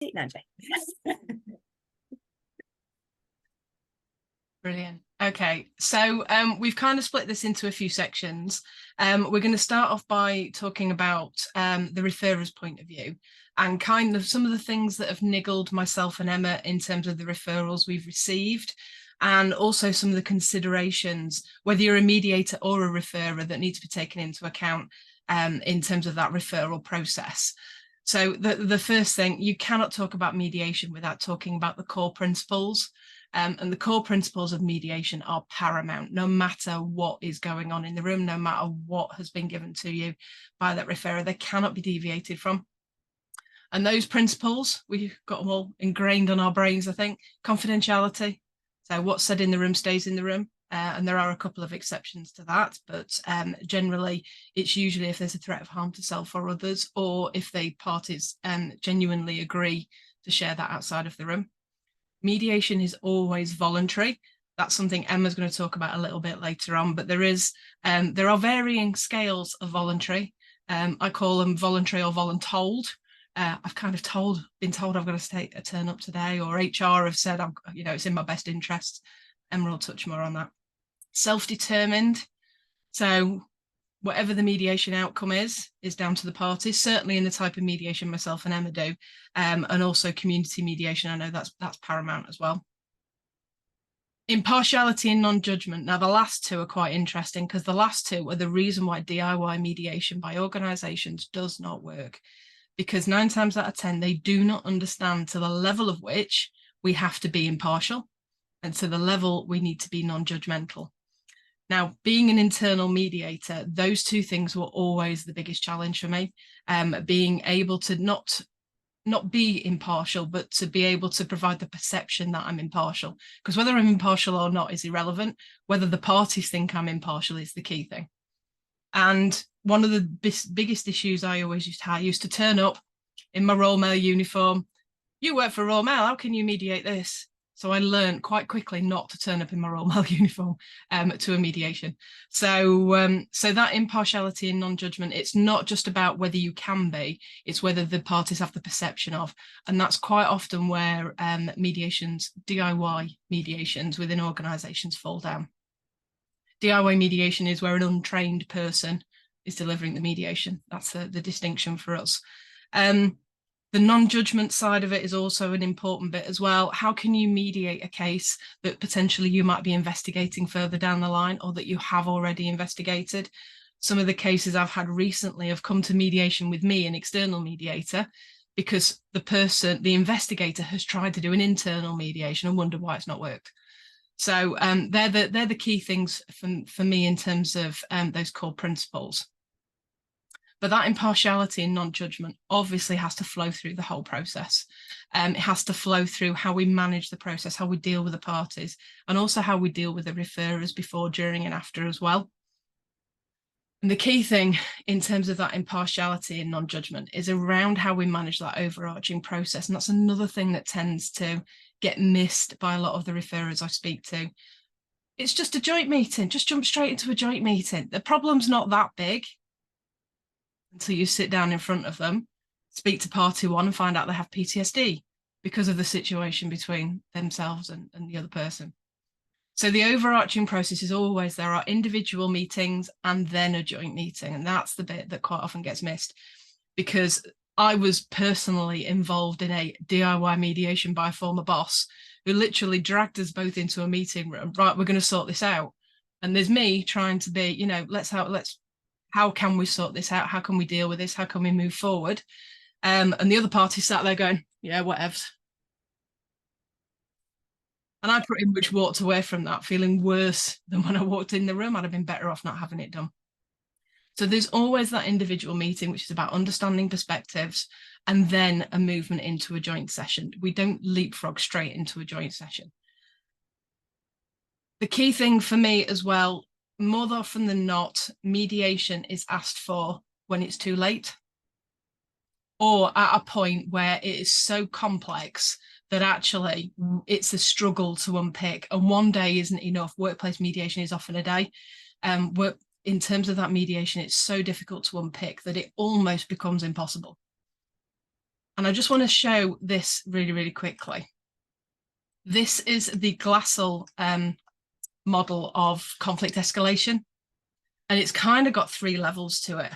No, Jay. Brilliant. Okay, so we've kind of split this into a few sections. We're going to start off by talking about the referrer's point of view and kind of some of the things that have niggled myself and Emma in terms of the referrals we've received, and also some of the considerations, whether you're a mediator or a referrer, that need to be taken into account in terms of that referral process. So the first thing, you cannot talk about mediation without talking about the core principles. And the core principles of mediation are paramount, no matter what is going on in the room, no matter what has been given to you by that referrer, they cannot be deviated from. And those principles, we've got them all ingrained on our brains, I think. Confidentiality. So what's said in the room stays in the room. And there are a couple of exceptions to that, but generally it's usually if there's a threat of harm to self or others, or if the parties genuinely agree to share that outside of the room. Mediation is always voluntary. That's something Emma's going to talk about a little bit later on, but there are varying scales of voluntary. I call them voluntary or voluntold. I've kind of been told I've got to turn up today, or HR have said, it's in my best interest. Emma will touch more on that. Self-determined. So whatever the mediation outcome is down to the parties, certainly in the type of mediation myself and Emma do, and also community mediation. I know that's paramount as well. Impartiality and non-judgment. Now, the last two are quite interesting because the last two are the reason why DIY mediation by organisations does not work, because 9 times out of 10, they do not understand to the level of which we have to be impartial and to the level we need to be non-judgmental. Now, being an internal mediator, those two things were always the biggest challenge for me, being able to not be impartial, but to be able to provide the perception that I'm impartial. Because whether I'm impartial or not is irrelevant. Whether the parties think I'm impartial is the key thing. And one of the biggest issues I always used to turn up in my Royal Mail uniform. You work for Royal Mail, how can you mediate this? So I learned quite quickly not to turn up in my Royal Mail uniform to a mediation. So that impartiality and non-judgment, it's not just about whether you can be, it's whether the parties have the perception of. And that's quite often where mediations, DIY mediations within organisations fall down. DIY mediation is where an untrained person is delivering the mediation. That's the distinction for us. The non-judgment side of it is also an important bit as well. How can you mediate a case that potentially you might be investigating further down the line, or that you have already investigated? Some of the cases I've had recently have come to mediation with me, an external mediator, because the investigator has tried to do an internal mediation and wondered why it's not worked. So they're the key things for me in terms of those core principles. But that impartiality and non-judgment obviously has to flow through the whole process. It has to flow through how we manage the process, how we deal with the parties, and also how we deal with the referrers before, during, and after as well. And the key thing in terms of that impartiality and non-judgment is around how we manage that overarching process. And that's another thing that tends to get missed by a lot of the referrers I speak to. It's just a joint meeting, just jump straight into a joint meeting. The problem's not that big until you sit down in front of them, speak to party one and find out they have PTSD because of the situation between themselves and the other person. So the overarching process is always there are individual meetings and then a joint meeting. And that's the bit that quite often gets missed, because I was personally involved in a DIY mediation by a former boss who literally dragged us both into a meeting room. Right, we're going to sort this out. And there's me trying to be, how can we sort this out? How can we deal with this? How can we move forward? And the other party sat there going, yeah, whatever. And I pretty much walked away from that feeling worse than when I walked in the room. I'd have been better off not having it done. So there's always that individual meeting, which is about understanding perspectives, and then a movement into a joint session. We don't leapfrog straight into a joint session. The key thing for me as well, more often than not, mediation is asked for when it's too late, or at a point where it is so complex that actually it's a struggle to unpick, and one day isn't enough. Workplace mediation is often a day. In terms of that mediation, it's so difficult to unpick that it almost becomes impossible. And I just want to show this really, really quickly. This is the Glassell model of conflict escalation. And it's kind of got 3 levels to it.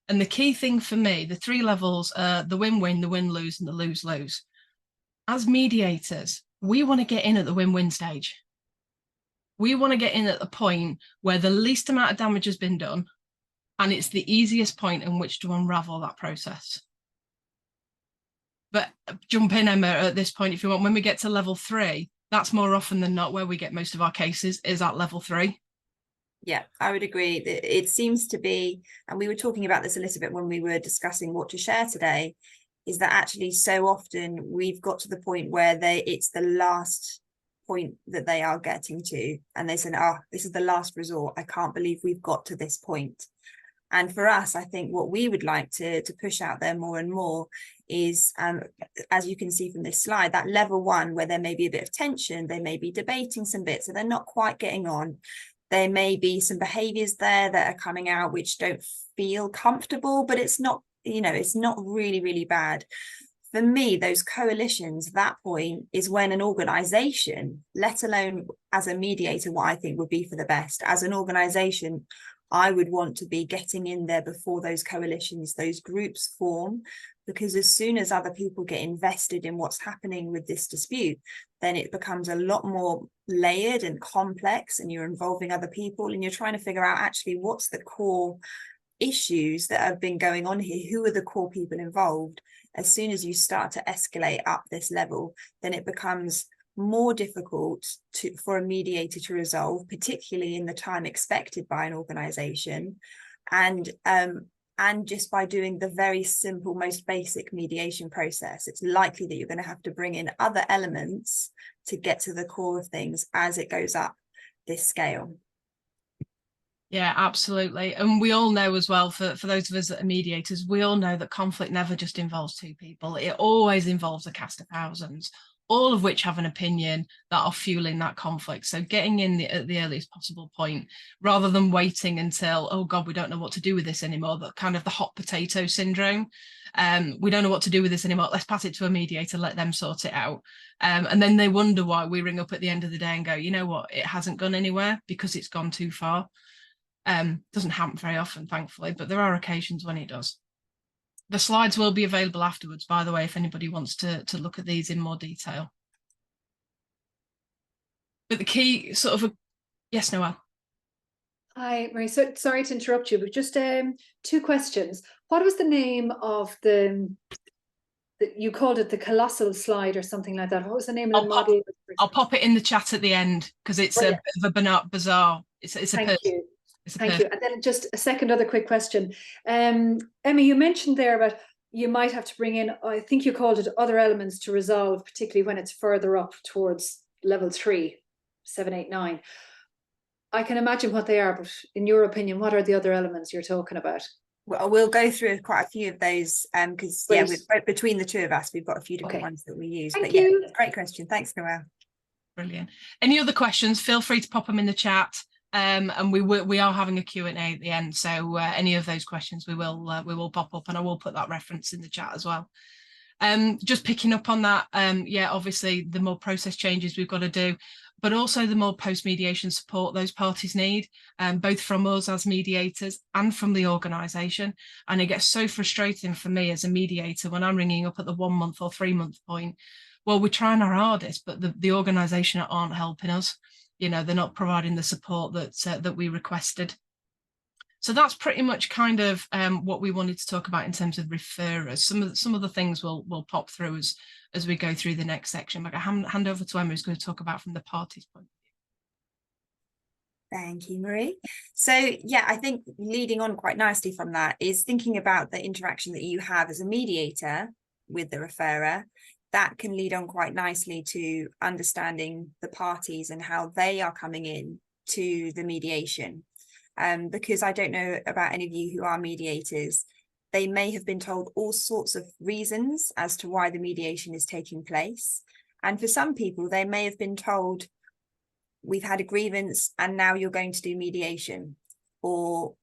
And the key thing for me, the 3 levels are the win-win, the win-lose, and the lose-lose. As mediators, we want to get in at the win-win stage. We want to get in at the point where the least amount of damage has been done, and it's the easiest point in which to unravel that process. But jump in, Emma, at this point if you want. When we get to level 3, that's more often than not where we get most of our cases, is at level 3. Yeah, I would agree. It seems to be, and we were talking about this a little bit when we were discussing what to share today, is that actually so often we've got to the point where it's the last point that they are getting to, and they say, oh, this is the last resort. I can't believe we've got to this point. And for us, I think what we would like to push out there more and more is, as you can see from this slide, that level 1 where there may be a bit of tension, they may be debating some bits, so they're not quite getting on. There may be some behaviors there that are coming out which don't feel comfortable, but it's not, you know, it's not really, really bad. For me, those coalitions, that point is when an organization, let alone as a mediator, what I think would be for the best, as an organization, I would want to be getting in there before those coalitions, those groups form, because as soon as other people get invested in what's happening with this dispute, then it becomes a lot more layered and complex, and you're involving other people and you're trying to figure out actually what's the core issues that have been going on here, who are the core people involved. As soon as you start to escalate up this level, then it becomes more difficult for a mediator to resolve, particularly in the time expected by an organization. And just by doing the very simple, most basic mediation process, it's likely that you're going to have to bring in other elements to get to the core of things as it goes up this scale. Yeah, absolutely. And we all know as well, for those of us that are mediators, we all know that conflict never just involves 2 people. It always involves a cast of thousands, all of which have an opinion that are fueling that conflict. So getting in at the earliest possible point, rather than waiting until, oh God, we don't know what to do with this anymore, that kind of the hot potato syndrome. We don't know what to do with this anymore. Let's pass it to a mediator, let them sort it out. And then they wonder why we ring up at the end of the day and go, you know what, it hasn't gone anywhere because it's gone too far. Doesn't happen very often, thankfully, but there are occasions when it does. The slides will be available afterwards, by the way, if anybody wants to look at these in more detail. But the key sort of, yes, Noelle. Hi, Marie. So sorry to interrupt you, but just 2 questions. What was the name of you called it the colossal slide or something like that? What was the name of the model? I'll pop it in the chat at the end because it's a bit of a bizarre. Thank you. Thank you. And then just a other quick question. Emma, you mentioned there about you might have to bring in, I think you called it other elements to resolve, particularly when it's further up towards level 3, 7, 8, 9. I can imagine what they are, but in your opinion, what are the other elements you're talking about? Well, we'll go through quite a few of those because between the 2 of us, we've got a few different ones that we use. Thank you. Yeah, great question. Thanks, Noelle. Brilliant. Any other questions? Feel free to pop them in the chat. And we are having a Q&A at the end, so any of those questions we will pop up, and I will put that reference in the chat as well. Just picking up on that, yeah, obviously the more process changes we've got to do, but also the more post-mediation support those parties need, both from us as mediators and from the organisation. And it gets so frustrating for me as a mediator when I'm ringing up at the 1 month or 3 month point. Well, we're trying our hardest, but the organisation aren't helping us. You know, they're not providing the support that we requested. So that's pretty much kind of what we wanted to talk about in terms of referrers. Some of the things we'll pop through as we go through the next section. But I hand over to Emma, who's going to talk about from the party's point of view. Thank you, Marie. So yeah, I think leading on quite nicely from that is thinking about the interaction that you have as a mediator with the referrer. That can lead on quite nicely to understanding the parties and how they are coming in to the mediation. Because I don't know about any of you who are mediators, they may have been told all sorts of reasons as to why the mediation is taking place. And for some people, they may have been told, we've had a grievance and now you're going to do mediation, or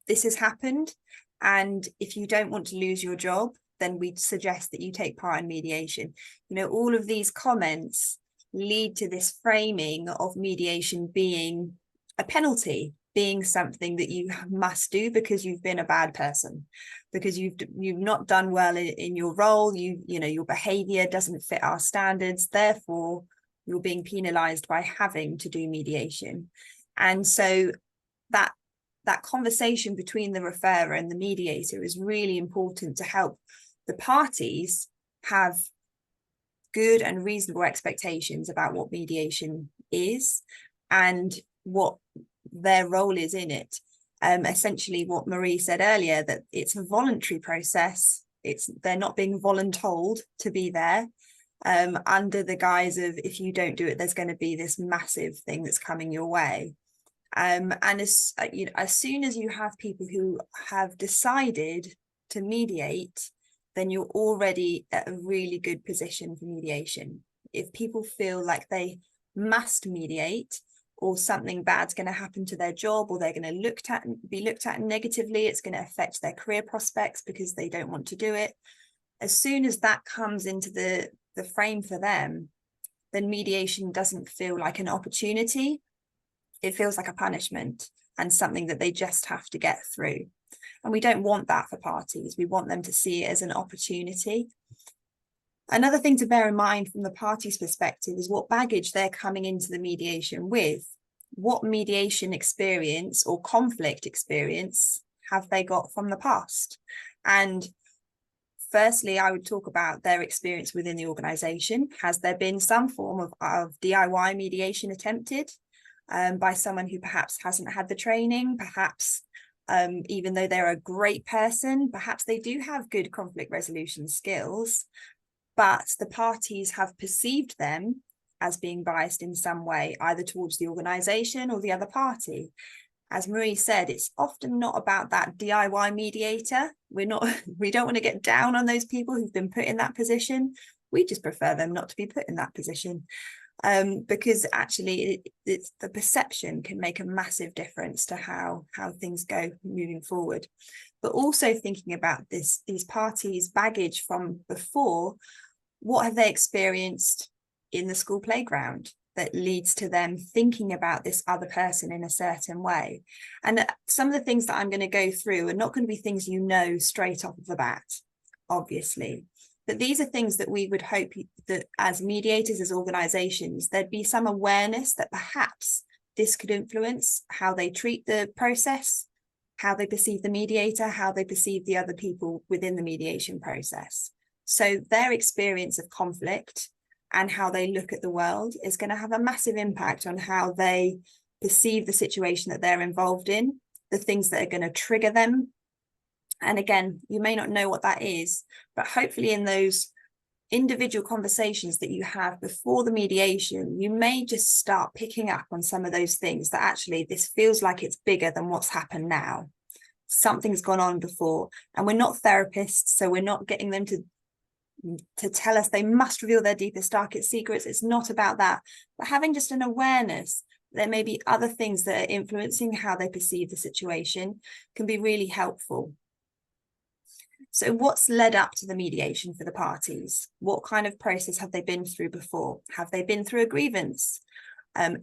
this has happened. And if you don't want to lose your job, then we'd suggest that you take part in mediation. You know, all of these comments lead to this framing of mediation being a penalty, being something that you must do because you've been a bad person, because you've not done well in your role, you know, your behavior doesn't fit our standards, therefore you're being penalized by having to do mediation. And so that conversation between the referrer and the mediator is really important to help the parties have good and reasonable expectations about what mediation is and what their role is in it. Essentially what Marie said earlier, that it's a voluntary process. They're not being voluntold to be there under the guise of, if you don't do it, there's going to be this massive thing that's coming your way. And as you know, as soon as you have people who have decided to mediate, then you're already at a really good position for mediation. If people feel like they must mediate, or something bad's going to happen to their job, or they're going to be looked at negatively, it's going to affect their career prospects because they don't want to do it. As soon as that comes into the frame for them, then mediation doesn't feel like an opportunity. It feels like a punishment and something that they just have to get through. And we don't want that for parties. We want them to see it as an opportunity. Another thing to bear in mind from the party's perspective is what baggage they're coming into the mediation with. What mediation experience or conflict experience have they got from the past? And firstly, I would talk about their experience within the organisation. Has there been some form of DIY mediation attempted by someone who perhaps hasn't had the training, perhaps even though they're a great person, perhaps they do have good conflict resolution skills, but the parties have perceived them as being biased in some way, either towards the organisation or the other party. As Marie said, it's often not about that DIY mediator. We don't want to get down on those people who've been put in that position. We just prefer them not to be put in that position. Because actually it's the perception can make a massive difference to how things go moving forward. But also thinking about these parties' baggage from before, what have they experienced in the school playground that leads to them thinking about this other person in a certain way? And some of the things that I'm going to go through are not going to be things you know straight off of the bat, obviously. But these are things that we would hope that as mediators, as organisations, there'd be some awareness that perhaps this could influence how they treat the process, how they perceive the mediator, how they perceive the other people within the mediation process. So their experience of conflict and how they look at the world is going to have a massive impact on how they perceive the situation that they're involved in, the things that are going to trigger them. And again, you may not know what that is, but hopefully in those individual conversations that you have before the mediation, you may just start picking up on some of those things that actually this feels like it's bigger than what's happened now. Something's gone on before, and we're not therapists, so we're not getting them to tell us they must reveal their deepest, darkest secrets. It's not about that, but having just an awareness there may be other things that are influencing how they perceive the situation can be really helpful. So what's led up to the mediation for the parties? What kind of process have they been through before? Have they been through a grievance?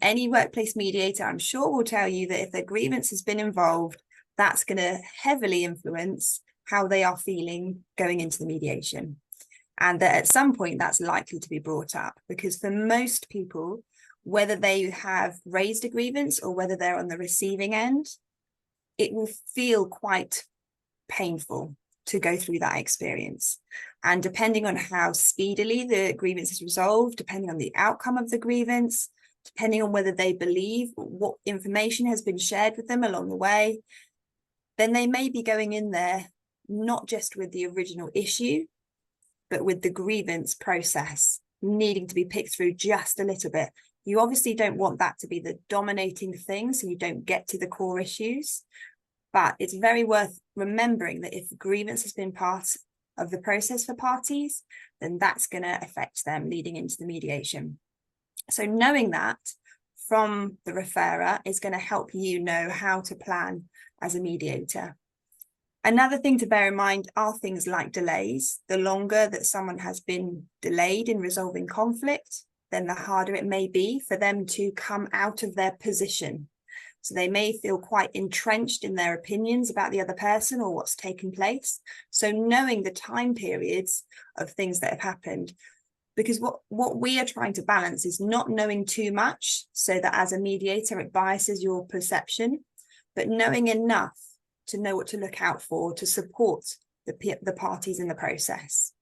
Any workplace mediator, I'm sure, will tell you that if a grievance has been involved, that's going to heavily influence how they are feeling going into the mediation. And that at some point that's likely to be brought up, because for most people, whether they have raised a grievance or whether they're on the receiving end, it will feel quite painful to go through that experience. And depending on how speedily the grievance is resolved, depending on the outcome of the grievance, depending on whether they believe what information has been shared with them along the way, then they may be going in there not just with the original issue, but with the grievance process needing to be picked through just a little bit. You obviously don't want that to be the dominating thing, so you don't get to the core issues. But it's very worth remembering that if grievance has been part of the process for parties, then that's going to affect them leading into the mediation. So knowing that from the referrer is going to help you know how to plan as a mediator. Another thing to bear in mind are things like delays. The longer that someone has been delayed in resolving conflict, then the harder it may be for them to come out of their position. So they may feel quite entrenched in their opinions about the other person or what's taken place. So knowing the time periods of things that have happened, because what we are trying to balance is not knowing too much so that as a mediator, it biases your perception, but knowing enough to know what to look out for to support the parties in the process.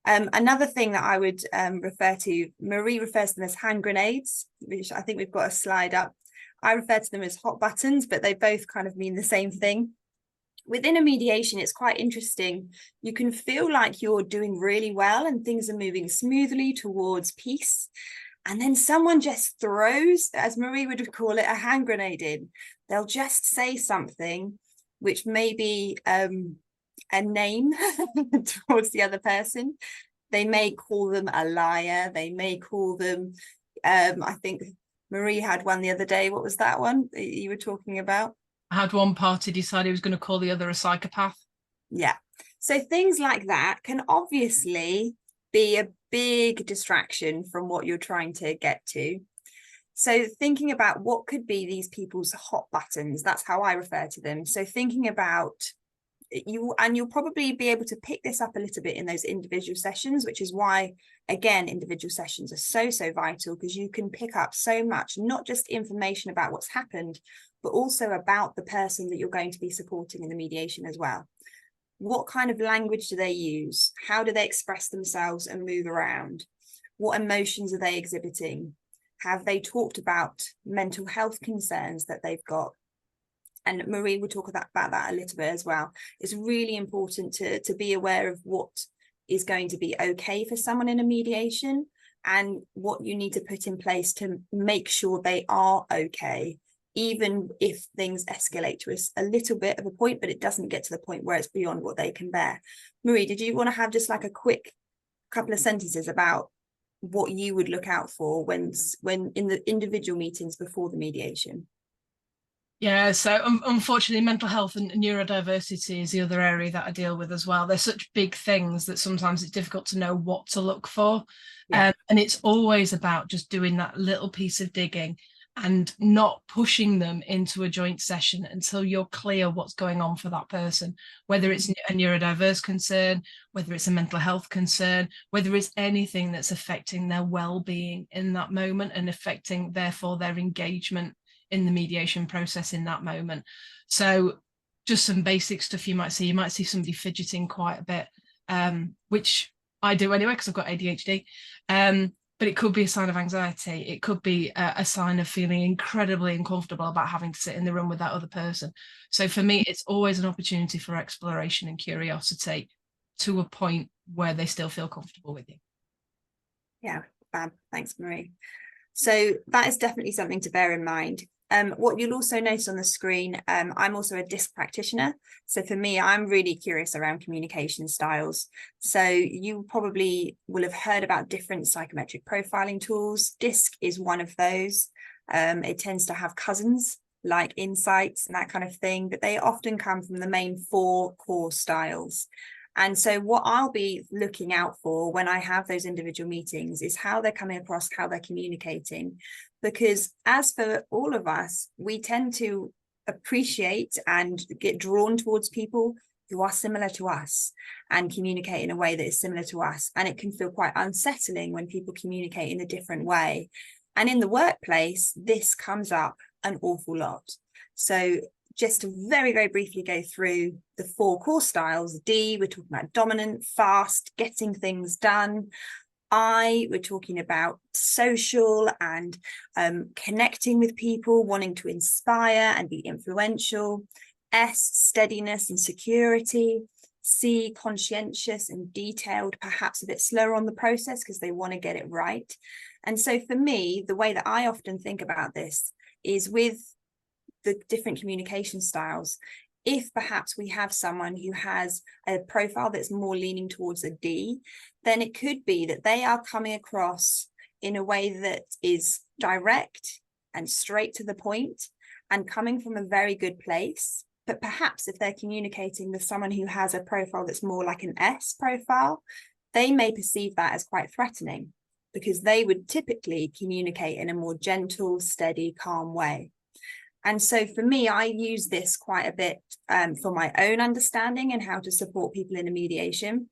Another thing that I would refer to, Marie refers to them as hand grenades, which I think we've got a slide up. I refer to them as hot buttons, but they both kind of mean the same thing. Within a mediation, it's quite interesting. You can feel like you're doing really well and things are moving smoothly towards peace. And then someone just throws, as Marie would call it, a hand grenade in. They'll just say something which may be a name towards the other person. They may call them a liar. They may call them, I think Marie had one the other day. What was that one that you were talking about? I had one party decide he was going to call the other a psychopath. Yeah. So things like that can obviously be a big distraction from what you're trying to get to. So thinking about what could be these people's hot buttons, that's how I refer to them. So thinking about you, and you'll probably be able to pick this up a little bit in those individual sessions, which is why, again, individual sessions are so vital, because you can pick up so much, not just information about what's happened, but also about the person that you're going to be supporting in the mediation as well. What kind of language do they use? How do they express themselves and move around? What emotions are they exhibiting? Have they talked about mental health concerns that they've got? And Marie will talk about that a little bit as well. It's really important to be aware of what is going to be okay for someone in a mediation and what you need to put in place to make sure they are okay, even if things escalate to a little bit of a point, but it doesn't get to the point where it's beyond what they can bear. Marie, did you want to have just like a quick couple of sentences about what you would look out for when in the individual meetings before the mediation? Yeah, so unfortunately, mental health and neurodiversity is the other area that I deal with as well. They're such big things that sometimes it's difficult to know what to look for. Yeah. And it's always about just doing that little piece of digging and not pushing them into a joint session until you're clear what's going on for that person, whether it's a neurodiverse concern, whether it's a mental health concern, whether it's anything that's affecting their well-being in that moment and affecting, therefore, their engagement in the mediation process in that moment. So just some basic stuff you might see. You might see somebody fidgeting quite a bit, which I do anyway, because I've got ADHD. But it could be a sign of anxiety. It could be a sign of feeling incredibly uncomfortable about having to sit in the room with that other person. So for me, it's always an opportunity for exploration and curiosity to a point where they still feel comfortable with you. Yeah, fab. Thanks, Marie. So that is definitely something to bear in mind. What you'll also notice on the screen, I'm also a DISC practitioner. So for me, I'm really curious around communication styles. So you probably will have heard about different psychometric profiling tools. DISC is one of those. It tends to have cousins like insights and that kind of thing, but they often come from the main 4 core styles. And so what I'll be looking out for when I have those individual meetings is how they're coming across, how they're communicating. Because as for all of us, we tend to appreciate and get drawn towards people who are similar to us and communicate in a way that is similar to us. And it can feel quite unsettling when people communicate in a different way. And in the workplace, this comes up an awful lot. So just to very briefly go through the 4 core styles. D, we're talking about dominant, fast, getting things done. I, we're talking about social and connecting with people, wanting to inspire and be influential. S, steadiness and security. C, conscientious and detailed, perhaps a bit slower on the process because they want to get it right. And so for me, the way that I often think about this is with the different communication styles. If perhaps we have someone who has a profile that's more leaning towards a D, then it could be that they are coming across in a way that is direct and straight to the point and coming from a very good place. But perhaps if they're communicating with someone who has a profile that's more like an S profile, they may perceive that as quite threatening, because they would typically communicate in a more gentle, steady, calm way. And so for me, I use this quite a bit for my own understanding and how to support people in a mediation.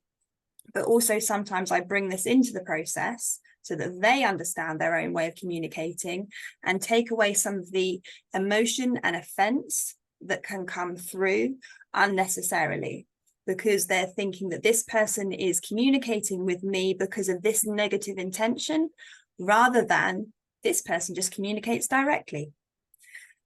But also sometimes I bring this into the process so that they understand their own way of communicating and take away some of the emotion and offense that can come through unnecessarily, because they're thinking that this person is communicating with me because of this negative intention, rather than this person just communicates directly.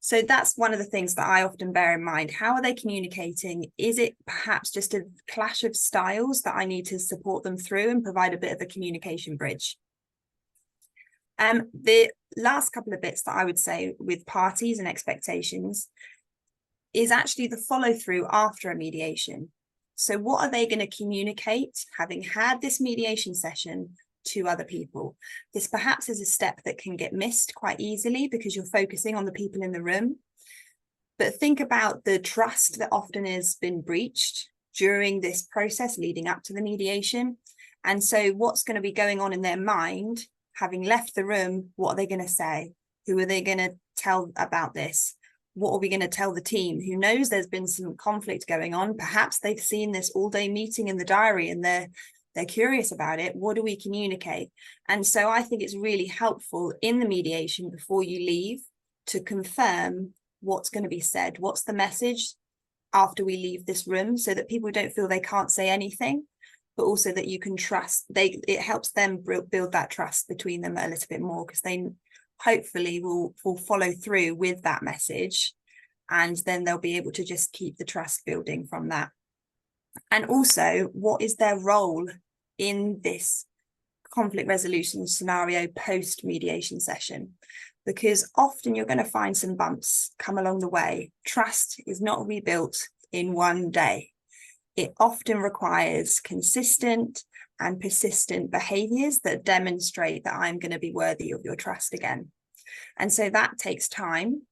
So that's one of the things that I often bear in mind. How are they communicating? Is it perhaps just a clash of styles that I need to support them through and provide a bit of a communication bridge? The last couple of bits that I would say with parties and expectations is actually the follow through after a mediation. So what are they going to communicate, having had this mediation session, to other people? This perhaps is a step that can get missed quite easily because you're focusing on the people in the room. But think about the trust that often has been breached during this process leading up to the mediation. And so what's going to be going on in their mind, having left the room? What are they going to say? Who are they going to tell about this? What are we going to tell the team who knows there's been some conflict going on? Perhaps they've seen this all-day meeting in the diary and they're curious about it. What do we communicate? And so I think it's really helpful in the mediation before you leave to confirm what's going to be said. What's the message after we leave this room, so that people don't feel they can't say anything, but also that you can trust. It helps them build that trust between them a little bit more, because they hopefully will follow through with that message, and then they'll be able to just keep the trust building from that. And also, what is their role in this conflict resolution scenario post mediation session? Because often you're going to find some bumps come along the way. Trust is not rebuilt in one day. It often requires consistent and persistent behaviors that demonstrate that I'm going to be worthy of your trust again. And so that takes time.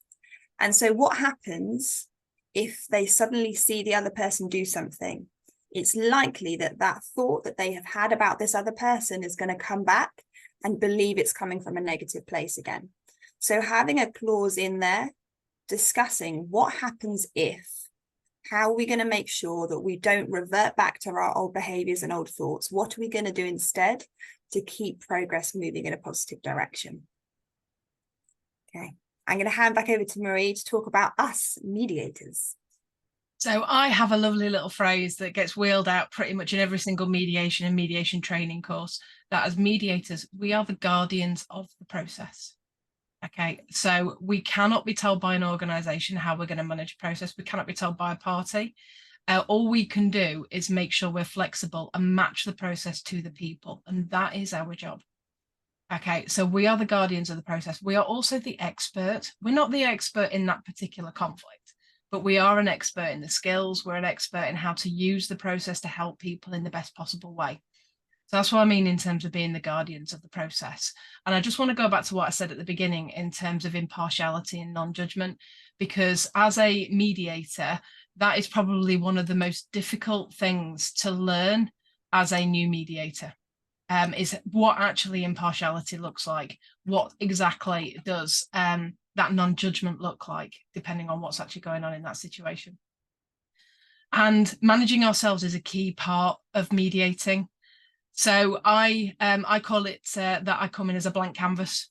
And so what happens if they suddenly see the other person do something? It's likely that that thought that they have had about this other person is going to come back and believe it's coming from a negative place again. So having a clause in there discussing what happens if, how are we going to make sure that we don't revert back to our old behaviors and old thoughts? What are we going to do instead to keep progress moving in a positive direction? Okay, I'm going to hand back over to Marie to talk about us mediators. So I have a lovely little phrase that gets wheeled out pretty much in every single mediation and mediation training course, that as mediators, we are the guardians of the process. Okay, so we cannot be told by an organisation how we're going to manage a process. We cannot be told by a party. All we can do is make sure we're flexible and match the process to the people. And that is our job. Okay, so we are the guardians of the process. We are also the expert. We're not the expert in that particular conflict, but we are an expert in the skills. We're an expert in how to use the process to help people in the best possible way. So that's what I mean in terms of being the guardians of the process. And I just want to go back to what I said at the beginning in terms of impartiality and non-judgment, because as a mediator, that is probably one of the most difficult things to learn as a new mediator, is what actually impartiality looks like. What exactly does that non-judgment look like, depending on what's actually going on in that situation. And managing ourselves is a key part of mediating. So I call it that I come in as a blank canvas.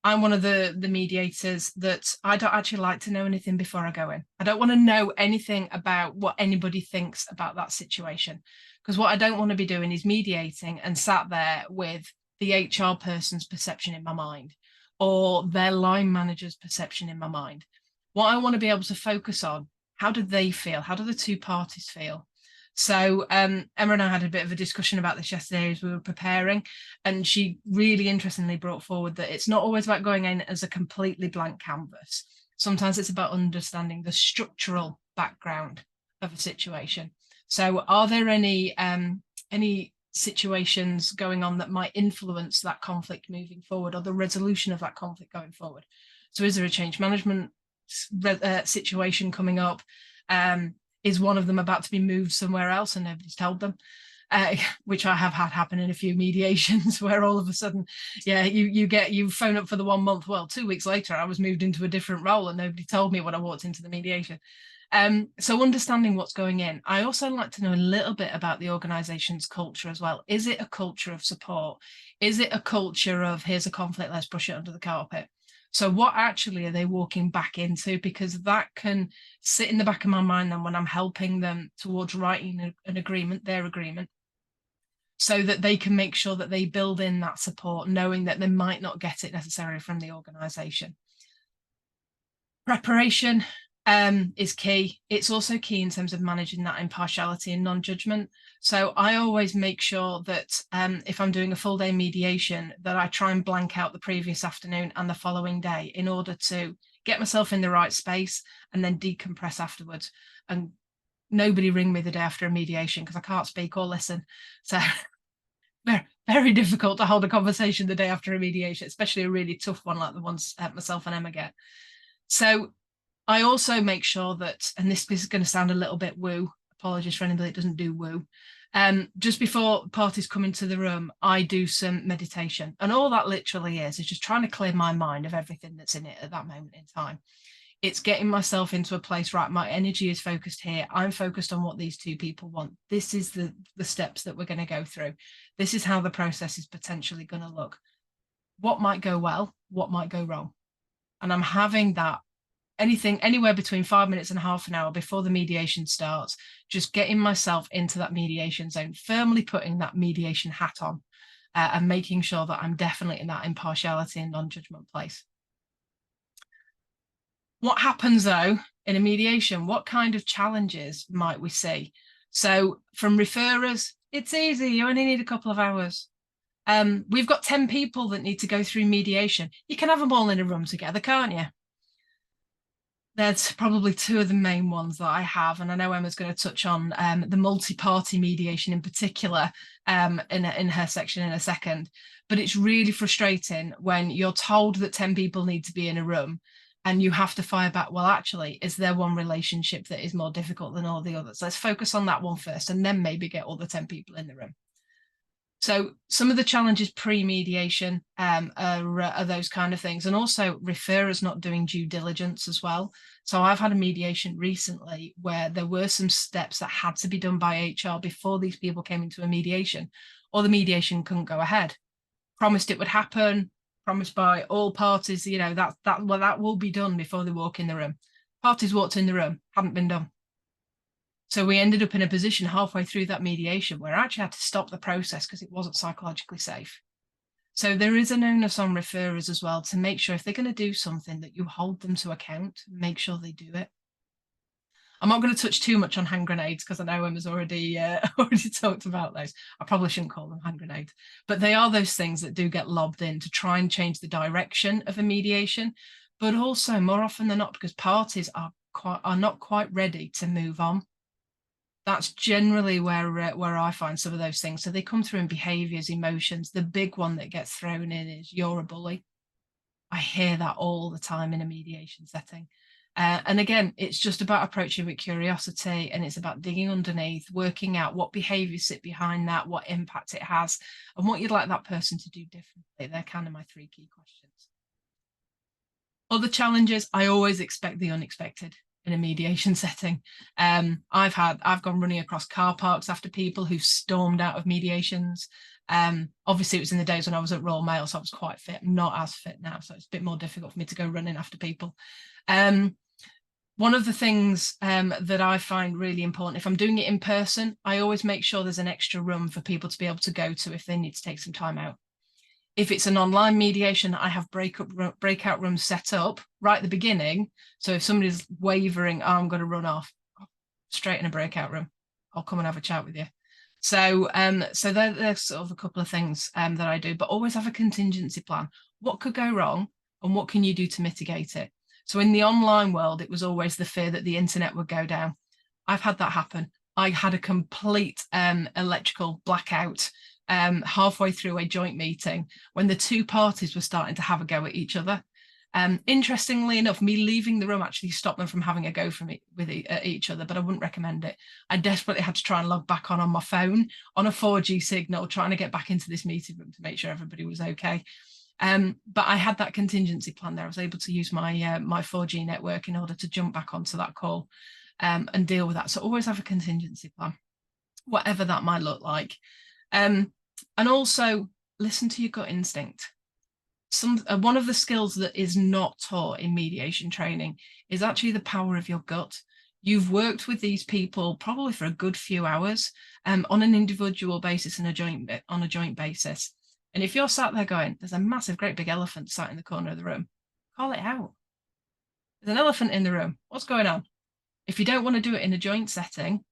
I'm one of the mediators that I don't actually like to know anything before I go in. I don't want to know anything about what anybody thinks about that situation, because what I don't want to be doing is mediating and sat there with the HR person's perception in my mind or their line manager's perception in my mind. What I want to be able to focus on, how do they feel? How do the two parties feel? So Emma and I had a bit of a discussion about this yesterday as we were preparing, and she really interestingly brought forward that it's not always about going in as a completely blank canvas. Sometimes it's about understanding the structural background of a situation. So are there any situations going on that might influence that conflict moving forward, or the resolution of that conflict going forward? So is there a change management situation coming up? Is one of them about to be moved somewhere else and nobody's told them? Which I have had happen in a few mediations, where all of a sudden, yeah, you phone up for the 1 month. Well, 2 weeks later, I was moved into a different role and nobody told me when I walked into the mediation. So understanding what's going in. I also like to know a little bit about the organization's culture as well. Is it a culture of support? Is it a culture of, here's a conflict, let's brush it under the carpet? So what actually are they walking back into? Because that can sit in the back of my mind then when I'm helping them towards writing an agreement, their agreement, so that they can make sure that they build in that support, knowing that they might not get it necessarily from the organization. Preparation is key. It's also key in terms of managing that impartiality and non-judgment. So I always make sure that if I'm doing a full day mediation, that I try and blank out the previous afternoon and the following day in order to get myself in the right space and then decompress afterwards. And nobody ring me the day after a mediation because I can't speak or listen. So very, very difficult to hold a conversation the day after a mediation, especially a really tough one like the ones myself and Emma get. So I also make sure that, and this is going to sound a little bit woo, apologies for anybody that doesn't do woo, just before parties come into the room, I do some meditation. And all that literally is just trying to clear my mind of everything that's in it at that moment in time. It's getting myself into a place, right, my energy is focused here. I'm focused on what these two people want. This is the steps that we're going to go through. This is how the process is potentially going to look. What might go well, what might go wrong. And I'm having that anywhere between 5 minutes and half an hour before the mediation starts, just getting myself into that mediation zone, firmly putting that mediation hat on and making sure that I'm definitely in that impartiality and non-judgment place. What happens though in a mediation? What kind of challenges might we see? So from referrers, it's easy, you only need a couple of hours. We've got 10 people that need to go through mediation. You can have them all in a room together, can't you? There's probably two of the main ones that I have, and I know Emma's going to touch on the multi-party mediation in particular in her section in a second. But it's really frustrating when you're told that 10 people need to be in a room and you have to fire back, well, actually, is there one relationship that is more difficult than all the others? Let's focus on that one first and then maybe get all the 10 people in the room. So some of the challenges pre-mediation are those kind of things, and also referrers not doing due diligence as well. So I've had a mediation recently where there were some steps that had to be done by HR before these people came into a mediation, or the mediation couldn't go ahead. Promised it would happen, promised by all parties, you know, that will be done before they walk in the room. Parties walked in the room, hadn't been done. So we ended up in a position halfway through that mediation where I actually had to stop the process because it wasn't psychologically safe. So there is an onus on referrers as well to make sure if they're going to do something that you hold them to account, make sure they do it. I'm not going to touch too much on hand grenades because I know Emma's already talked about those. I probably shouldn't call them hand grenades, but they are those things that do get lobbed in to try and change the direction of a mediation, but also more often than not because parties are not quite ready to move on. That's generally where I find some of those things. So they come through in behaviours, emotions. The big one that gets thrown in is you're a bully. I hear that all the time in a mediation setting. And again, it's just about approaching with curiosity, and it's about digging underneath, working out what behaviours sit behind that, what impact it has, and what you'd like that person to do differently. They're kind of my three key questions. Other challenges, I always expect the unexpected in a mediation setting. I've gone running across car parks after people who've stormed out of mediations. Obviously it was in the days when I was at Royal Mail, so I was quite fit. I'm not as fit now, so it's a bit more difficult for me to go running after people. One of the things that I find really important, if I'm doing it in person, I always make sure there's an extra room for people to be able to go to if they need to take some time out. If it's an online mediation, I have breakout rooms set up right at the beginning. So if somebody's wavering, oh, I'm going to run off, straight in a breakout room, I'll come and have a chat with you. So there's sort of a couple of things that I do, but always have a contingency plan. What could go wrong and what can you do to mitigate it? So in the online world, it was always the fear that the internet would go down. I've had that happen. I had a complete electrical blackout halfway through a joint meeting when the two parties were starting to have a go at each other. Interestingly enough, me leaving the room actually stopped them from having a go with each other, but I wouldn't recommend it. I desperately had to try and log back on my phone on a 4G signal, trying to get back into this meeting room to make sure everybody was okay. But I had that contingency plan there. I was able to use my 4G network in order to jump back onto that call and deal with that. So always have a contingency plan, whatever that might look like. And also listen to your gut instinct. One of the skills that is not taught in mediation training is actually the power of your gut. You've worked with these people probably for a good few hours on an individual basis and on a joint basis. And if you're sat there going, there's a massive, great big elephant sat in the corner of the room, call it out. There's an elephant in the room. What's going on? If you don't want to do it in a joint setting,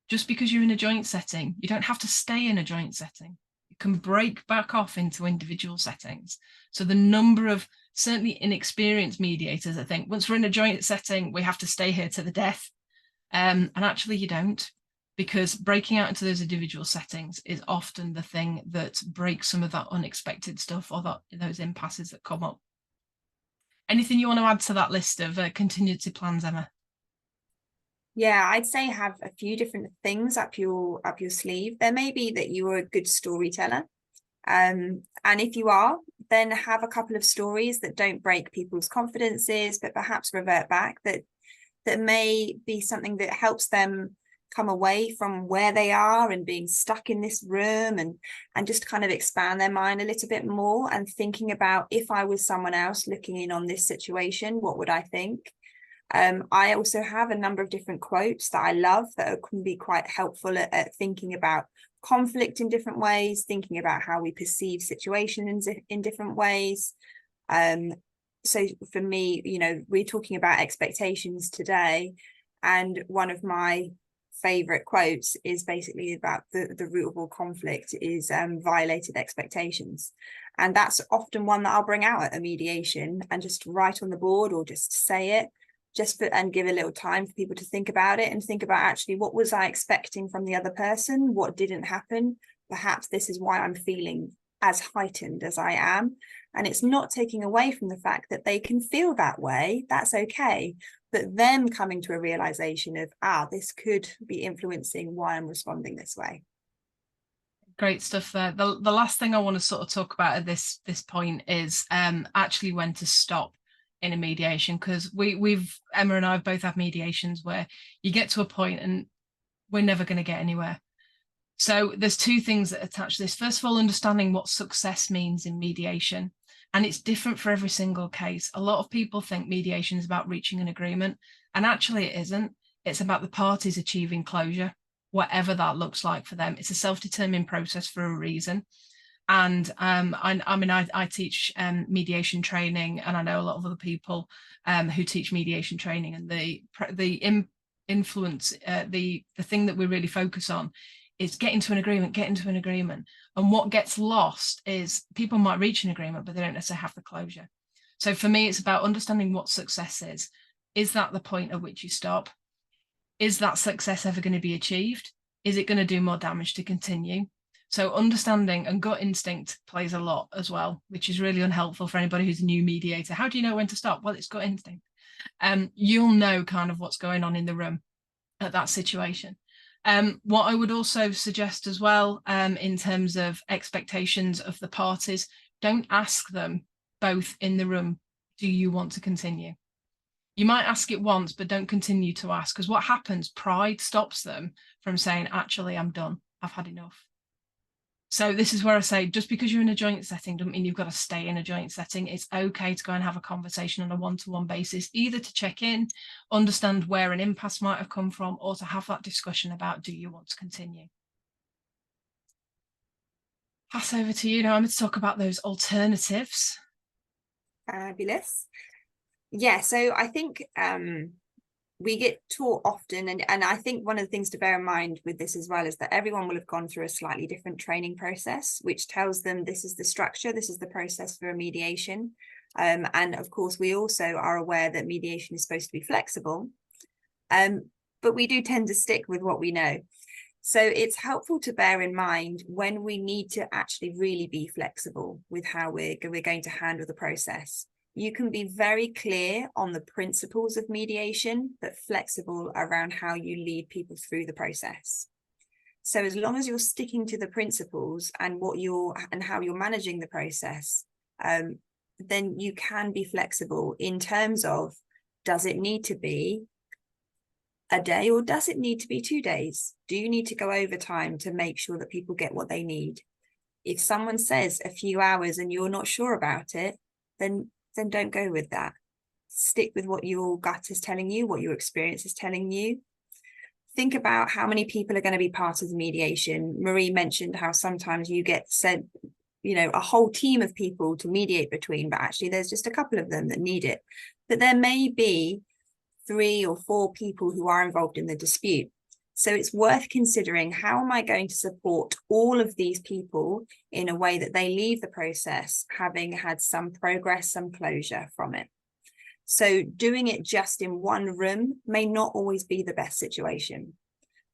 just because you're in a joint setting, you don't have to stay in a joint setting. You can break back off into individual settings. So the number of certainly inexperienced mediators, I think, once we're in a joint setting, we have to stay here to the death. And actually you don't, because breaking out into those individual settings is often the thing that breaks some of that unexpected stuff or those impasses that come up. Anything you want to add to that list of contingency plans, Emma? Yeah, I'd say have a few different things up your sleeve. There may be that you are a good storyteller. And if you are, then have a couple of stories that don't break people's confidences, but perhaps revert back, that may be something that helps them come away from where they are and being stuck in this room, and just kind of expand their mind a little bit more and thinking about, if I was someone else looking in on this situation, what would I think? I also have a number of different quotes that I love that can be quite helpful at thinking about conflict in different ways, thinking about how we perceive situations in different ways. So for me, you know, we're talking about expectations today, and one of my favorite quotes is basically about the root of all conflict is violated expectations. And that's often one that I'll bring out at a mediation and just write on the board or just say it, and give a little time for people to think about it and think about, actually, what was I expecting from the other person? What didn't happen? Perhaps this is why I'm feeling as heightened as I am. And it's not taking away from the fact that they can feel that way. That's okay. But them coming to a realization of, this could be influencing why I'm responding this way. Great stuff there. The last thing I want to sort of talk about at this point is actually when to stop in a mediation, because Emma and I have both had mediations where you get to a point and we're never going to get anywhere. So there's two things that attach this. First of all, understanding what success means in mediation. And it's different for every single case. A lot of people think mediation is about reaching an agreement, and actually it isn't. It's about the parties achieving closure, whatever that looks like for them. It's a self-determined process for a reason. And I teach mediation training, and I know a lot of other people who teach mediation training, and the influence, the thing that we really focus on is getting to an agreement. And what gets lost is people might reach an agreement, but they don't necessarily have the closure. So for me, it's about understanding what success is. Is that the point at which you stop? Is that success ever going to be achieved? Is it going to do more damage to continue? So understanding, and gut instinct plays a lot as well, which is really unhelpful for anybody who's a new mediator. How do you know when to stop? Well, it's gut instinct. You'll know kind of what's going on in the room at that situation. What I would also suggest as well, in terms of expectations of the parties, don't ask them both in the room, do you want to continue? You might ask it once, but don't continue to ask, because what happens, pride stops them from saying, actually, I'm done, I've had enough. So this is where I say, just because you're in a joint setting doesn't mean you've got to stay in a joint setting. It's okay to go and have a conversation on a one-to-one basis, either to check in, understand where an impasse might have come from, or to have that discussion about, do you want to continue? Pass over to you now. I'm going to talk about those alternatives. Fabulous. Yeah, so I think we get taught often, and I think one of the things to bear in mind with this as well is that everyone will have gone through a slightly different training process, which tells them this is the structure, this is the process for a mediation. And of course, we also are aware that mediation is supposed to be flexible, but we do tend to stick with what we know. So it's helpful to bear in mind when we need to actually really be flexible with how we're going to handle the process. you can be very clear on the principles of mediation, but flexible around how you lead people through the process. So as long as you're sticking to the principles and how you're managing the process, then you can be flexible in terms of, does it need to be a day or does it need to be 2 days? Do you need to go overtime to make sure that people get what they need? If someone says a few hours and you're not sure about it, then don't go with that. Stick with what your gut is telling you, what your experience is telling you. Think about how many people are going to be part of the mediation. Marie mentioned how sometimes you get sent, a whole team of people to mediate between, but actually there's just a couple of them that need it. But there may be 3 or 4 people who are involved in the dispute. So it's worth considering, how am I going to support all of these people in a way that they leave the process having had some progress, some closure from it. So doing it just in one room may not always be the best situation.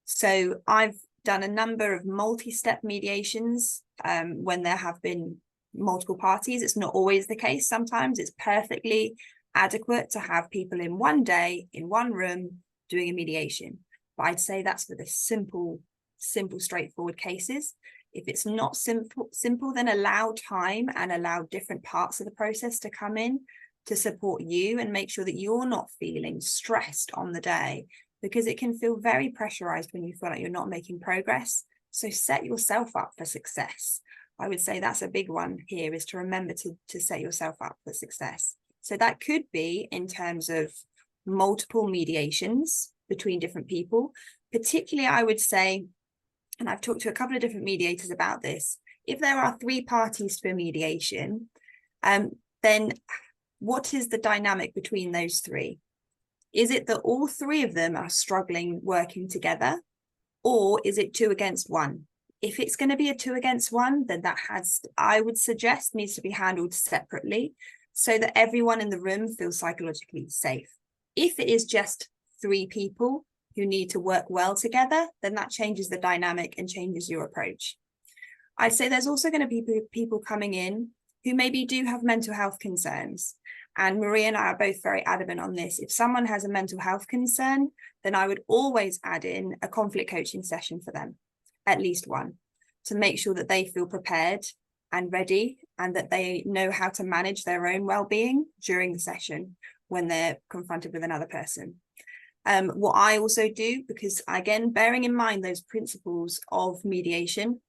So I've done a number of multi-step mediations when there have been multiple parties. It's not always the case. Sometimes it's perfectly adequate to have people in one day, in one room, doing a mediation. But I'd say that's for the simple, straightforward cases. If it's not simple, then allow time and allow different parts of the process to come in to support you and make sure that you're not feeling stressed on the day, because it can feel very pressurized when you feel like you're not making progress. So set yourself up for success. I would say that's a big one here, is to remember to set yourself up for success. So that could be in terms of multiple mediations between different people. Particularly, I would say, and I've talked to a couple of different mediators about this, if there are 3 parties to a mediation, then what is the dynamic between those 3? Is it that all 3 of them are struggling working together, or is it 2 against 1? If it's going to be a 2 against 1, then that I would suggest, needs to be handled separately so that everyone in the room feels psychologically safe. If it is just 3 people who need to work well together, then that changes the dynamic and changes your approach. I'd say there's also going to be people coming in who maybe do have mental health concerns. And Marie and I are both very adamant on this. If someone has a mental health concern, then I would always add in a conflict coaching session for them, at least one, to make sure that they feel prepared and ready, and that they know how to manage their own well-being during the session when they're confronted with another person. What I also do, because again, bearing in mind those principles of mediation,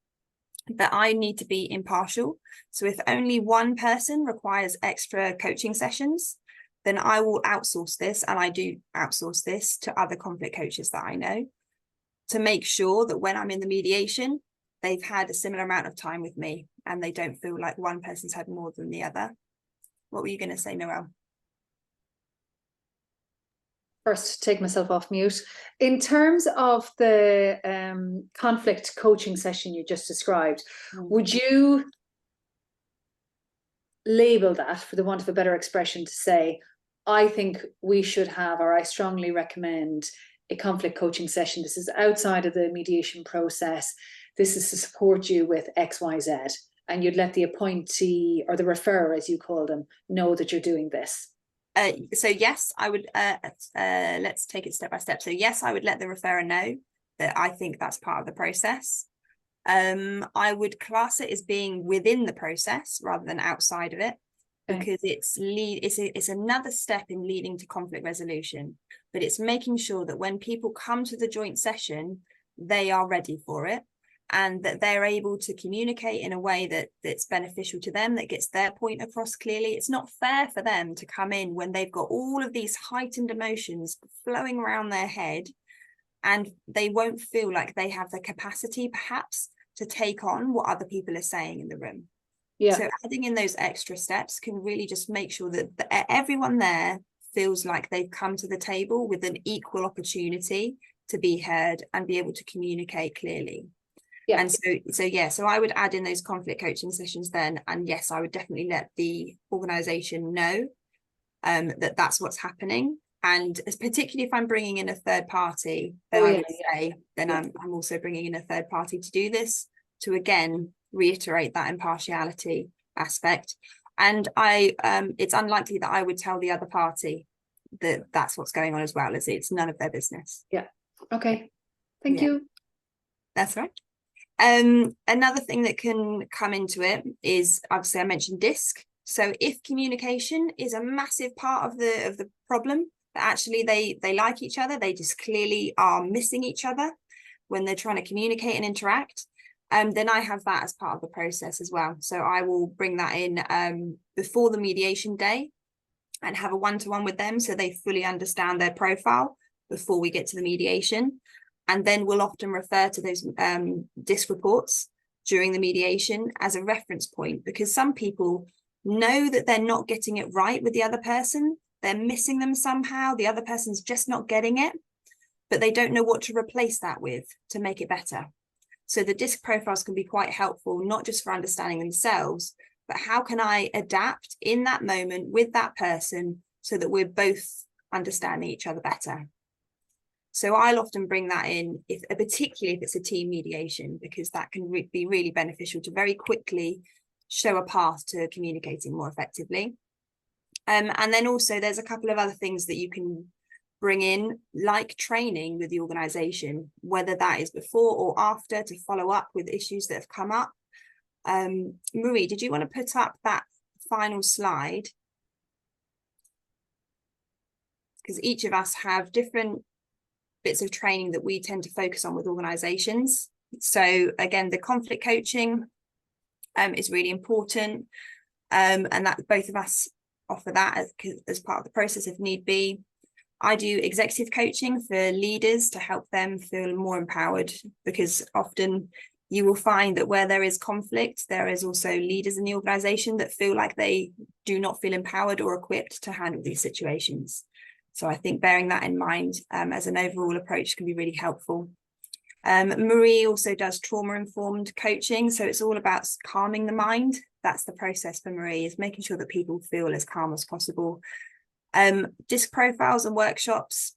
that I need to be impartial. So if only one person requires extra coaching sessions, then I will outsource this, and I do outsource this to other conflict coaches that I know, to make sure that when I'm in the mediation, they've had a similar amount of time with me and they don't feel like one person's had more than the other. What were you going to say, Noelle? First, take myself off mute. In terms of the conflict coaching session you just described, would you label that, for the want of a better expression, to say, I think we should have, or I strongly recommend, a conflict coaching session. This is outside of the mediation process. This is to support you with X, Y, Z. And you'd let the appointee, or the referrer, as you call them, know that you're doing this. So yes, I would, let's take it step by step. So yes, I would let the referrer know that I think that's part of the process. I would class it as being within the process rather than outside of it, because it's another step in leading to conflict resolution, but it's making sure that when people come to the joint session, they are ready for it, and that they're able to communicate in a way that's beneficial to them, that gets their point across clearly. It's not fair for them to come in when they've got all of these heightened emotions flowing around their head, and they won't feel like they have the capacity perhaps to take on what other people are saying in the room. Yeah. So adding in those extra steps can really just make sure that everyone there feels like they've come to the table with an equal opportunity to be heard and be able to communicate clearly. Yeah. And so I would add in those conflict coaching sessions then, and yes, I would definitely let the organisation know that that's what's happening. And particularly if I'm bringing in a third party, then I would say, then I'm also bringing in a third party to do this, to again reiterate that impartiality aspect. And it's unlikely that I would tell the other party that that's what's going on as well, as it's none of their business. Yeah. Okay. Thank Yeah. you. That's right. Another thing that can come into it is, obviously I mentioned DISC. So if communication is a massive part of the problem, that actually they like each other, they just clearly are missing each other when they're trying to communicate and interact, then I have that as part of the process as well. So I will bring that in before the mediation day and have a one-to-one with them so they fully understand their profile before we get to the mediation. And then we'll often refer to those DISC reports during the mediation as a reference point, because some people know that they're not getting it right with the other person. They're missing them somehow. The other person's just not getting it, but they don't know what to replace that with to make it better. So the DISC profiles can be quite helpful, not just for understanding themselves, but how can I adapt in that moment with that person so that we're both understanding each other better. So I'll often bring that in, particularly if it's a team mediation, because that can be really beneficial to very quickly show a path to communicating more effectively. And then also there's a couple of other things that you can bring in, like training with the organisation, whether that is before or after, to follow up with issues that have come up. Marie, did you want to put up that final slide? Because each of us have different bits of training that we tend to focus on with organisations. So again, the conflict coaching is really important, and that both of us offer that as part of the process if need be. I do executive coaching for leaders to help them feel more empowered, because often you will find that where there is conflict, there is also leaders in the organisation that feel like they do not feel empowered or equipped to handle these situations. So I think bearing that in mind as an overall approach can be really helpful. Marie also does trauma-informed coaching. So it's all about calming the mind. That's the process for Marie, is making sure that people feel as calm as possible. DISC profiles and workshops.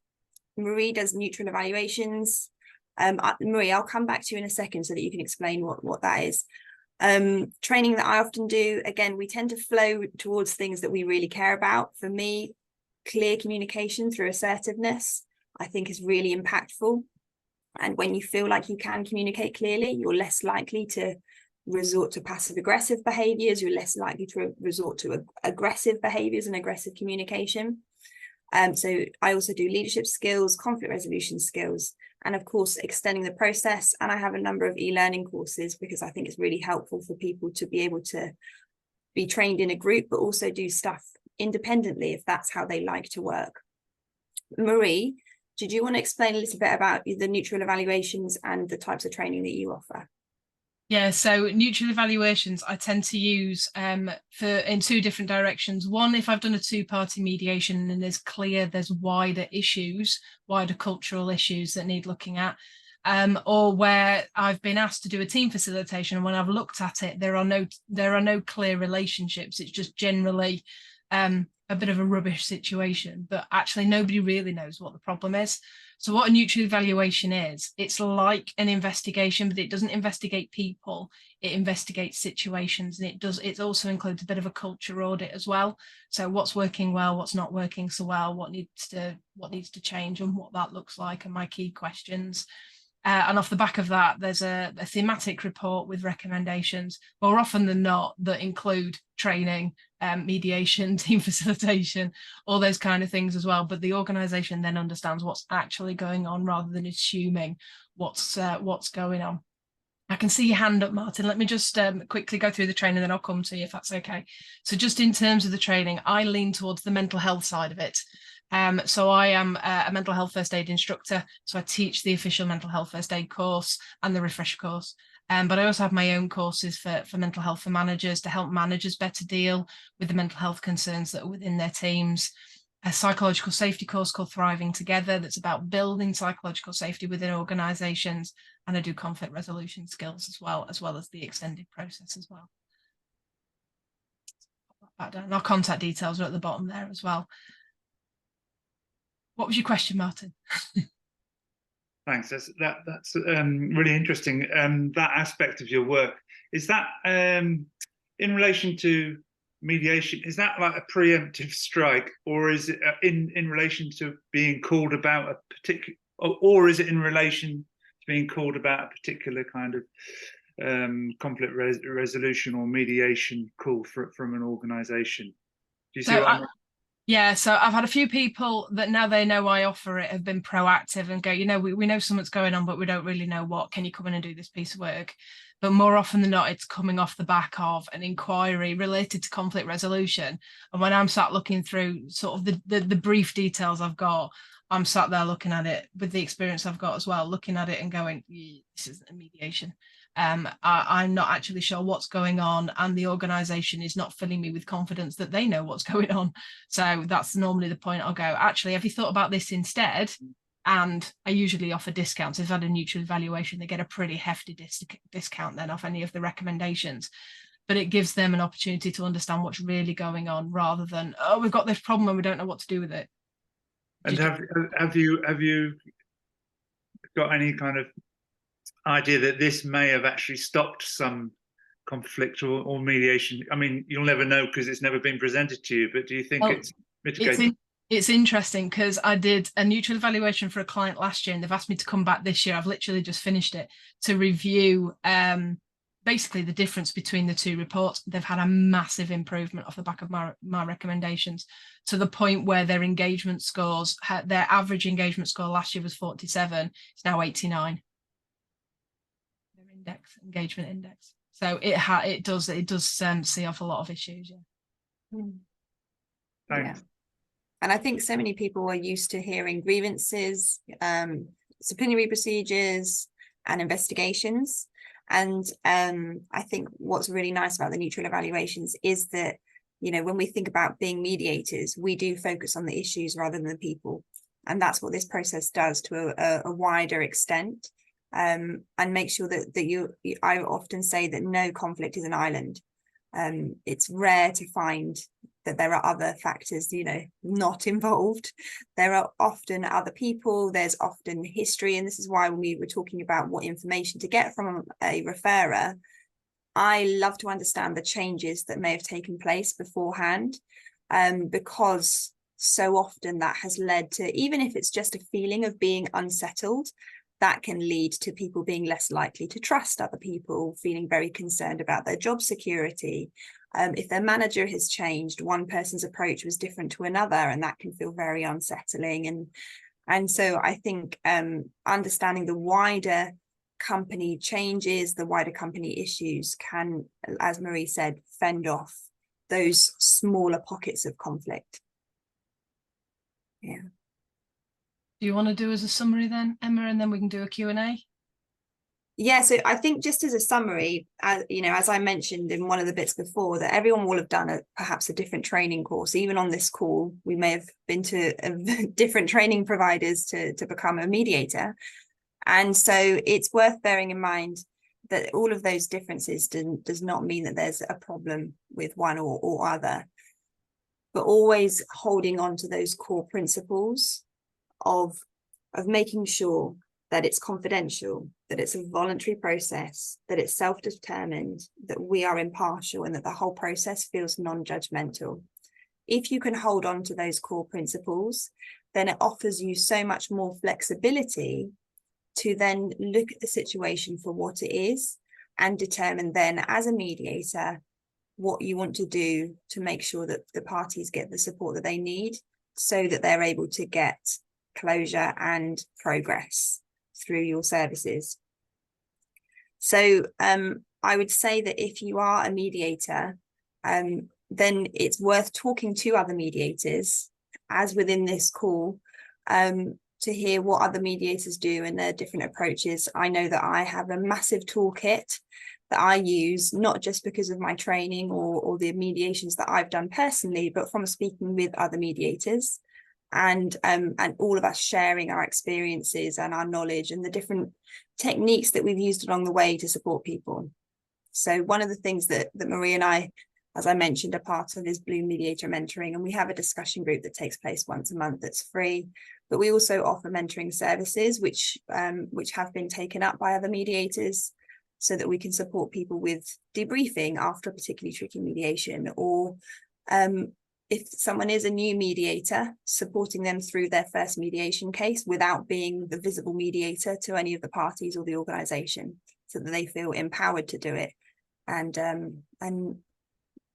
Marie does neutral evaluations. Marie, I'll come back to you in a second so that you can explain what that is. Training that I often do, again, we tend to flow towards things that we really care about. For me, clear communication through assertiveness, I think, is really impactful. And when you feel like you can communicate clearly, you're less likely to resort to passive aggressive behaviors, you're less likely to resort to aggressive behaviors and aggressive communication. So I also do leadership skills, conflict resolution skills, and of course extending the process. And I have a number of e-learning courses, because I think it's really helpful for people to be able to be trained in a group, but also do stuff independently if that's how they like to work. Marie, did you want to explain a little bit about the neutral evaluations and the types of training that you offer? Yeah, so neutral evaluations I tend to use in two different directions. One, if I've done a two-party mediation and there's clear there's wider issues, wider cultural issues that need looking at, or where I've been asked to do a team facilitation, and when I've looked at it, there are no clear relationships. It's just generally a bit of a rubbish situation, but actually nobody really knows what the problem is. So what a neutral evaluation is, it's like an investigation, but it doesn't investigate people, it investigates situations, and it also includes a bit of a culture audit as well. So what's working well, what's not working so well, what needs to change, and what that looks like, and my key questions. And off the back of that, there's a thematic report with recommendations, more often than not, that include training, mediation, team facilitation, all those kind of things as well. But the organisation then understands what's actually going on rather than assuming what's going on. I can see your hand up, Martin. Let me just quickly go through the training, then I'll come to you if that's okay. So just in terms of the training, I lean towards the mental health side of it. So I am a mental health first aid instructor. So I teach the official mental health first aid course and the refresher course. But I also have my own courses for mental health for managers, to help managers better deal with the mental health concerns that are within their teams. A psychological safety course called Thriving Together, that's about building psychological safety within organisations. And I do conflict resolution skills as well as the extended process as well. And our contact details are at the bottom there as well. What was your question, Martin? Thanks. That's really interesting. That aspect of your work, is that in relation to mediation, is that like a preemptive strike, or is it in relation to being called about a particular, or is it in relation to being called about a particular kind of conflict resolution or mediation call from an organisation? Do you see what I mean? Yeah, so I've had a few people that now they know I offer it have been proactive and go, you know, we know something's going on, but we don't really know what. Can you come in and do this piece of work? But more often than not, it's coming off the back of an inquiry related to conflict resolution. And when I'm sat looking through sort of the brief details I've got, I'm sat there looking at it with the experience I've got as well, looking at it and going, this isn't a mediation. I'm not actually sure what's going on, and the organisation is not filling me with confidence that they know what's going on. So that's normally the point I'll go, actually, have you thought about this instead? And I usually offer discounts. If I've had a neutral evaluation, they get a pretty hefty discount then off any of the recommendations. But it gives them an opportunity to understand what's really going on, rather than, oh, we've got this problem and we don't know what to do with it. And have you got any kind of idea that this may have actually stopped some conflict or mediation? I mean, you'll never know because it's never been presented to you, but do you think it's mitigated? It's interesting because I did a neutral evaluation for a client last year and they've asked me to come back this year. I've literally just finished it to review basically the difference between the two reports. They've had a massive improvement off the back of my recommendations, to the point where their engagement scores, their average engagement score last year was 47. It's now 89. Their engagement index. So it does see off a lot of issues. Yeah. Thanks. Yeah. And I think so many people are used to hearing grievances, disciplinary procedures, and investigations. And I think what's really nice about the neutral evaluations is that, you know, when we think about being mediators, we do focus on the issues rather than the people. And that's what this process does to a wider extent, and make sure that I often say that no conflict is an island. It's rare to find that there are other factors, you know, not involved. There are often other people, there's often history. And this is why when we were talking about what information to get from a referrer, I love to understand the changes that may have taken place beforehand, because so often that has led to, even if it's just a feeling of being unsettled, that can lead to people being less likely to trust other people, feeling very concerned about their job security. If their manager has changed, one person's approach was different to another, and that can feel very unsettling. And so I think understanding the wider company changes, the wider company issues can, as Marie said, fend off those smaller pockets of conflict. Yeah. Do you want to do as a summary then, Emma, and then we can do a Q&A? Yeah, so I think just as a summary, you know, as I mentioned in one of the bits before, that everyone will have done perhaps a different training course. Even on this call, we may have been to different training providers to become a mediator. And so it's worth bearing in mind that all of those differences does not mean that there's a problem with one or other, but always holding on to those core principles of making sure that it's confidential, that it's a voluntary process, that it's self-determined, that we are impartial, and that the whole process feels non-judgmental. If you can hold on to those core principles, then it offers you so much more flexibility to then look at the situation for what it is and determine then, as a mediator, what you want to do to make sure that the parties get the support that they need, so that they're able to get closure and progress through your services. So I would say that if you are a mediator, then it's worth talking to other mediators, as within this call, to hear what other mediators do and their different approaches. I know that I have a massive toolkit that I use, not just because of my training or the mediations that I've done personally, but from speaking with other mediators, and all of us sharing our experiences and our knowledge and the different techniques that we've used along the way to support people. So one of the things that Marie and I, as I mentioned, are part of is Bloom Mediator Mentoring, and we have a discussion group that takes place once a month that's free. But we also offer mentoring services which have been taken up by other mediators. so that we can support people with debriefing after a particularly tricky mediation, or if someone is a new mediator, supporting them through their first mediation case without being the visible mediator to any of the parties or the organisation, so that they feel empowered to do it, and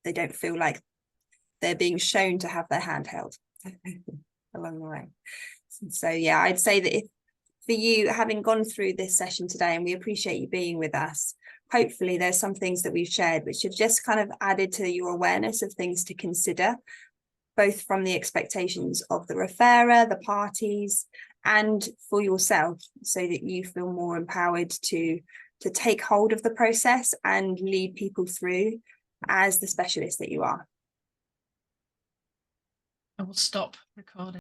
they don't feel like they're being shown to have their hand held along the way. So yeah, I'd say that if for you, having gone through this session today, and we appreciate you being with us, hopefully there's some things that we've shared which have just kind of added to your awareness of things to consider, both from the expectations of the referrer, the parties, and for yourself, so that you feel more empowered to take hold of the process and lead people through as the specialist that you are. I will stop recording.